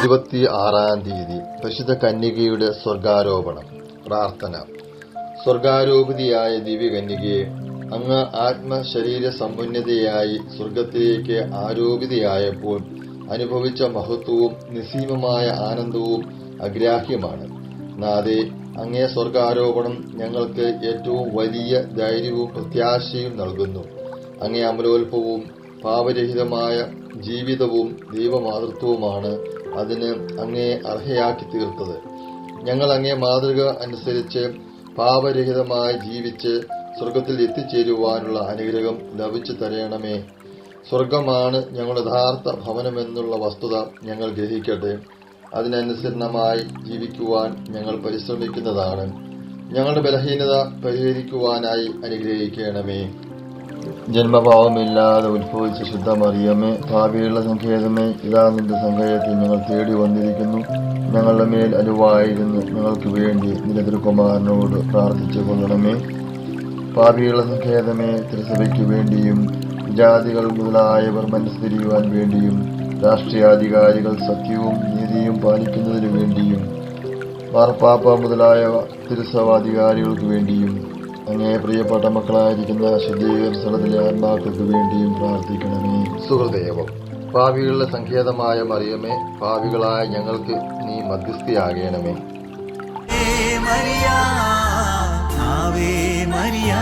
26-ാം തീയതി പരിശുദ്ധ കന്യകയുടെ സ്വർഗാരോപണം. പ്രാർത്ഥന. സ്വർഗാരോപിതയായ ദിവ്യകന്യകയെ, അങ്ങ് ആത്മശരീര സമ്പന്നതയായി സ്വർഗത്തിലേക്ക് ആരോപിതയായപ്പോൾ അനുഭവിച്ച മഹത്വവും നിസ്സീമമായ ആനന്ദവും അഗ്രാഹ്യമാണ്. നാഥേ, അങ്ങേ സ്വർഗാരോപണം ഞങ്ങൾക്ക് ഏറ്റവും വലിയ ധൈര്യവും പ്രത്യാശയും നൽകുന്നു. അങ്ങേ അമലോത്ഭവവും പാപരഹിതമായ ജീവിതവും ദൈവമാതൃത്വവുമാണ് അതിന് അങ്ങേ അർഹയാക്കി തീർത്തത്. ഞങ്ങൾ അങ്ങേ മാതൃക അനുസരിച്ച് പാപരഹിതമായി ജീവിച്ച് സ്വർഗത്തിൽ എത്തിച്ചേരുവാനുള്ള അനുഗ്രഹം ലഭിച്ചു തരണമേ. സ്വർഗമാണ് ഞങ്ങളുടെ യഥാർത്ഥ ഭവനമെന്നുള്ള വസ്തുത ഞങ്ങൾ ഗ്രഹിക്കട്ടെ. അതിനനുസരണമായി ജീവിക്കുവാൻ ഞങ്ങൾ പരിശ്രമിക്കുന്നതാണ്. ഞങ്ങളുടെ ബലഹീനത പരിഹരിക്കുവാനായി അനുഗ്രഹിക്കണമേ. ജന്മഭാവമില്ലാതെ ഉത്ഭവിച്ച ശുദ്ധ മറിയമേ, പാപികളുടെ സങ്കേതമേ, ഇതാ നിന്റെ സങ്കേതത്തിൽ ഞങ്ങൾ തേടി വന്നിരിക്കുന്നു. ഞങ്ങളുടെ മേൽ അനുവായിരുന്നു ഞങ്ങൾക്ക് വേണ്ടി നിന്റെ തിരുക്കുമാരനോട് പ്രാർത്ഥിച്ചു കൊള്ളണമേ. പാപികളുടെ സങ്കേതമേ, തിരുസഭയ്ക്ക് വേണ്ടിയും ജാതികൾ മുതലായവർ മനസ്തിരിയുവാൻ വേണ്ടിയും രാഷ്ട്രീയാധികാരികൾ സത്യവും നീതിയും പാലിക്കുന്നതിനു വേണ്ടിയും മാർപ്പാപ്പ മുതലായ തിരുസഭാധികാരികൾക്ക് വേണ്ടിയും അങ്ങേ പ്രിയപ്പെട്ട മക്കളായിരിക്കുന്ന ശുദ്ധീകരണ സ്ഥലത്തിലെ ആത്മാക്കൾക്ക് വേണ്ടിയും പ്രാർത്ഥിക്കണമേ. സുഹൃദേവം. പാപികളുടെ സങ്കേതമായ മറിയമേ, പാപികളായ ഞങ്ങൾക്ക് നീ മധ്യസ്ഥയാകണമേ. Maria, Ave Maria.